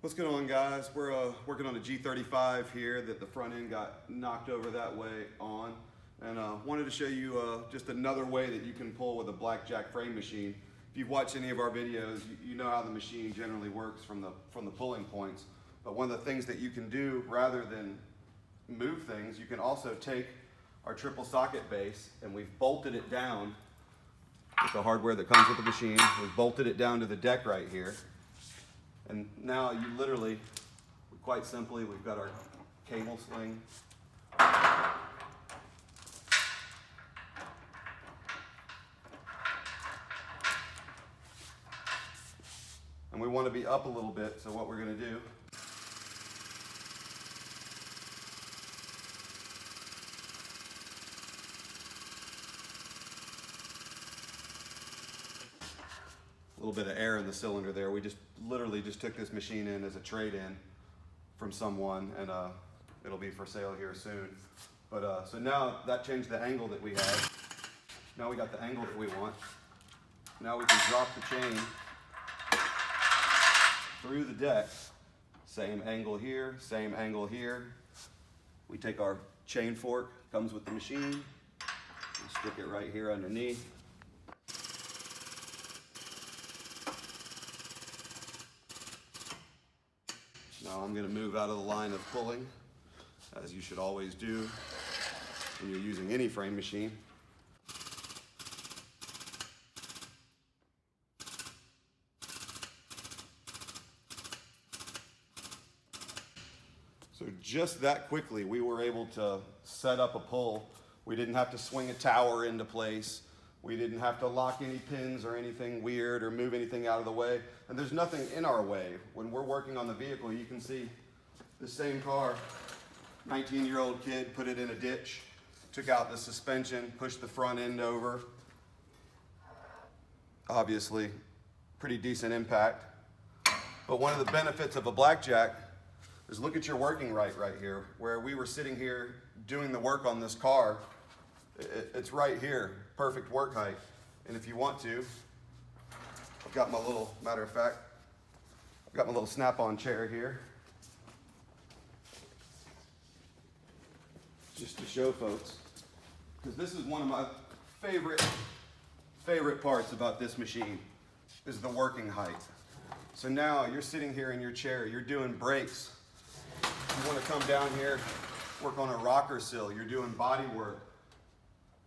What's going on, guys? We're working on a G35 here that the front end got knocked over that way on, and wanted to show you just another way that you can pull with a blackjack frame machine. If you've watched any of our videos, you know how the machine generally works from the pulling points. But one of the things that you can do, rather than move things, you can also take our triple socket base, and we've bolted it down with the hardware that comes with the machine. We've bolted it down to the deck right here. And now you literally, quite simply, we've got our cable sling. And we want to be up a little bit, so what we're going to do, a little bit of air in the cylinder there. We just literally just took this machine in as a trade-in from someone, and it'll be for sale here soon. But so now that changed the angle that we had. Now we got the angle that we want. Now we can drop the chain through the deck. Same angle here, same angle here. We take our chain fork, comes with the machine, and stick it right here underneath. Now I'm going to move out of the line of pulling, as you should always do when you're using any frame machine. So just that quickly, we were able to set up a pull. We didn't have to swing a tower into place. We didn't have to lock any pins or anything weird or move anything out of the way. And there's nothing in our way. When we're working on the vehicle, you can see the same car, 19-year-old kid put it in a ditch, took out the suspension, pushed the front end over. Obviously, pretty decent impact. But one of the benefits of a blackjack is look at your working right here. Where we were sitting here doing the work on this car, it's right here, perfect work height. And if you want to, I've got my little, matter of fact, I've got my little snap-on chair here. Just to show folks, because this is one of my favorite parts about this machine, is the working height. So now you're sitting here in your chair, you're doing breaks. You want to come down here, work on a rocker sill, you're doing body work,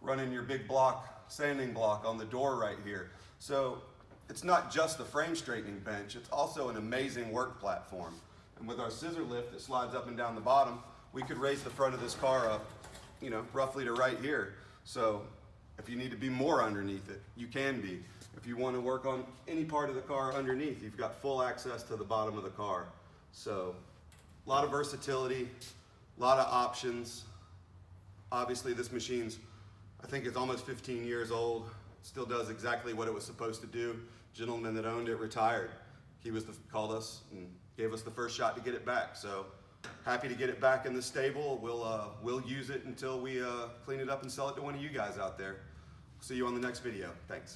running your big block, sanding block on the door right here. So it's not just the frame straightening bench, it's also an amazing work platform. And with our scissor lift that slides up and down the bottom, we could raise the front of this car up, you know, roughly to right here. So if you need to be more underneath it, you can be. If you want to work on any part of the car underneath, you've got full access to the bottom of the car. So a lot of versatility, a lot of options. Obviously this machine's, I think it's almost 15 years old. Still does exactly what it was supposed to do. Gentleman that owned it retired. He called us and gave us the first shot to get it back. So happy to get it back in the stable. We'll use it until we clean it up and sell it to one of you guys out there. See you on the next video. Thanks.